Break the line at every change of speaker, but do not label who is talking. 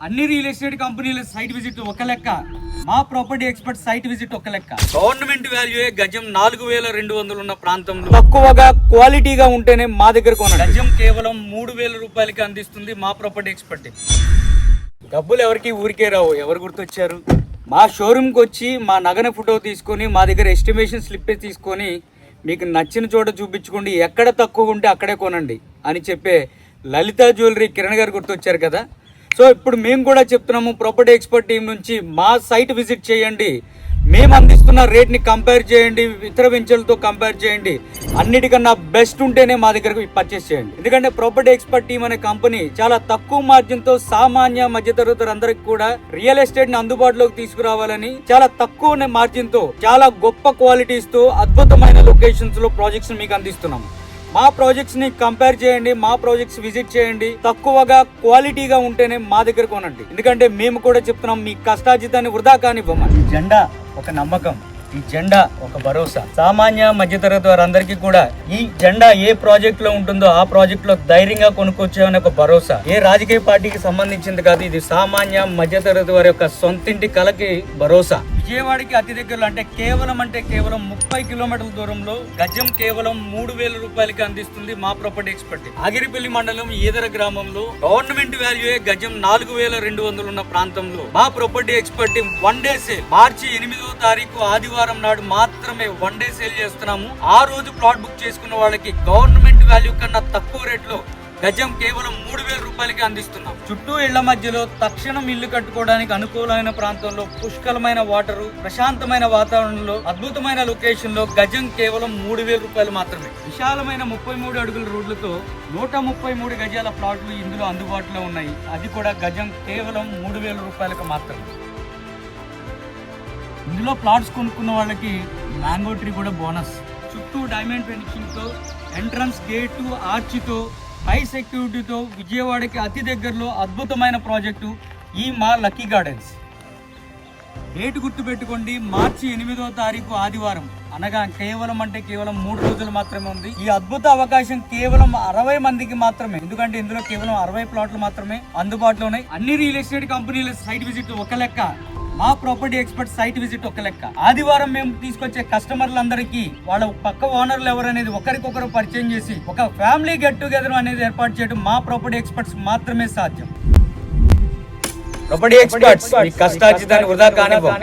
అన్ని real estate కంపెనీల site visit ఒక లెక్క, మా ప్రాపర్టీ ఎక్స్పర్ట్ సైట్ విజిట్ ఒక లెక్క. గవర్నమెంట్ వాల్యూ గజం 4200 ఉన్న ప్రాంతంలో తక్కువగా క్వాలిటీగా ఉంటేనే మా దగ్గర కొనండి. గజం కేవలం 3000 రూపాయలకి అందిస్తుంది మా ప్రాపర్టీ ఎక్స్పర్ట్. డబ్బులు ఎవరికి ఊరికే రావు. ఎవరు గుర్తొచ్చారు? మా షోరూమ్కి వచ్చి మా నగన ఫోటో తీసుకొని మా దగ్గర ఎస్టిమేషన్ స్లిప్ తీసుకొని మీకు నచ్చిన చోట చూపించుకోండి, ఎక్కడ తక్కువ ఉంటే అక్కడే కొనండి అని చెప్పే లలిత జ్యువెలరీ కిరణ్ గారు గుర్తొచ్చారు కదా. సో ఇప్పుడు మేము కూడా చెప్తున్నాము, ప్రాపర్టీ ఎక్స్పర్ట్ టీం నుంచి మా సైట్ విజిట్ చేయండి, మేము అందిస్తున్న రేట్ని కంపేర్ చేయండి, ఇతర వెంచర్లతో కంపేర్ చేయండి, అన్నిటికన్నా బెస్ట్ ఉంటేనే మా దగ్గరకు పర్చేస్ చేయండి. ఎందుకంటే ప్రాపర్టీ ఎక్స్పర్ట్ టీం అనే కంపెనీ చాలా తక్కువ మార్జిన్తో సామాన్య మధ్యతరగతి అందరికి కూడా రియల్ ఎస్టేట్ ని అందుబాటులోకి తీసుకురావాలని చాలా తక్కువ మార్జిన్తో చాలా గొప్ప క్వాలిటీస్తో అద్భుతమైన లొకేషన్స్ లో ప్రాజెక్ట్స్ మీకు అందిస్తున్నాము. మా ప్రాజెక్ట్స్ ని కంపేర్ చేయండి, మా ప్రాజెక్ట్స్ విజిట్ చేయండి, తక్కువగా క్వాలిటీగా ఉంటేనే మా దగ్గర కొనండి. ఎందుకంటే మేము కూడా చెప్తున్నాం, మీ కష్టార్జితాన్ని వృధా కానివ్వమని. ఈ జెండా ఒక నమ్మకం, ఈ జెండా ఒక భరోసా. సామాన్య మధ్యతరగతి వారందరికీ కూడా ఈ జెండా ఏ ప్రాజెక్ట్ లో ఉంటుందో ఆ ప్రాజెక్ట్ లో ధైర్యంగా కొనుక్కొచ్చే ఒక భరోసా. ఏ రాజకీయ పార్టీకి సంబంధించింది కాదు, ఇది సామాన్య మధ్యతరగతి వారి యొక్క సొంతింటి కలకి భరోసా. విజయవాడకి అతి దగ్గరలో అంటే కేవలం 30 కిలోమీటర్ల దూరంలో గజం కేవలం 3000 రూపాయలకి అందిస్తుంది మా ప్రాపర్టీ ఎక్స్పర్ట్. ఆగిరిపల్లి మండలం ఈదర గ్రామంలో గవర్నమెంట్ వాల్యూ గజం 4200 ఉన్న ప్రాంతంలో మా property expert one day sale మార్చి 8వ తారీఖు ఆదివారం నాడు మాత్రమే వన్ డే సేల్ చేస్తున్నాము. ఆ రోజు ప్లాట్ బుక్ చేసుకున్న వాళ్ళకి గవర్నమెంట్ వాల్యూ కన్నా తక్కువ రేట్లో గజం కేవలం 3000 రూపాయలకి అందిస్తున్నాం. చుట్టూ ఇళ్ల మధ్యలో తక్షణం ఇల్లు కట్టుకోవడానికి అనుకూలమైన ప్రాంతంలో పుష్కలమైన వాటరు, ప్రశాంతమైన వాతావరణంలో, అద్భుతమైన లొకేషన్ లో గజం కేవలం 3000 రూపాయలు మాత్రమే. విశాలమైన 33 అడుగుల రోడ్లతో 133 గజాల ప్లాట్లు ఇందులో అందుబాటులో ఉన్నాయి. అది కూడా గజం కేవలం 3000 రూపాయలకు మాత్రమే. ఇందులో ప్లాట్స్ కొనుక్కున్న వాళ్ళకి మ్యాంగో ట్రీ కూడా బోనస్. చుట్టూ డైమండ్ ఫినిషింగ్ తో, ఎంట్రన్స్ గేటు ఆర్చితో, హై సెక్యూరిటీతో విజయవాడకి అతి దగ్గరలో అద్భుతమైన ప్రాజెక్టు ఈ మా లక్కీ గార్డెన్స్. డేట్ గుర్తు పెట్టుకోండి, మార్చి 8వ తారీఖు ఆదివారం, అనగా కేవలం 3 రోజులు మాత్రమే ఉంది. ఈ అద్భుత అవకాశం కేవలం 60 మందికి మాత్రమే. ఎందుకంటే ఇందులో కేవలం 60 ప్లాట్లు మాత్రమే అందుబాటులో ఉన్నాయి. అన్ని రియల్ ఎస్టేట్ కంపెనీల సైట్ విజిట్ ఒక లెక్క, మా ప్రాపర్టీ ఎక్స్పర్ట్ సైట్ విజిట్ ఒక లెక్క. ఆదివారం మేము తీసుకొచ్చే కస్టమర్లందరికీ వాళ్ళ పక్క ఓనర్లు ఎవరనేది ఒకరికొకరు పరిచయం చేసి ఒక ఫ్యామిలీ గెట్ టుగెదర్ అనేది ఏర్పాటు చేయడం మా ప్రాపర్టీ ఎక్స్పర్ట్స్ మాత్రమే సాధ్యం. ప్రాపర్టీ ఎక్స్పర్ట్స్, మీ కష్టార్జితాన్ని వృధా కానివ్వం.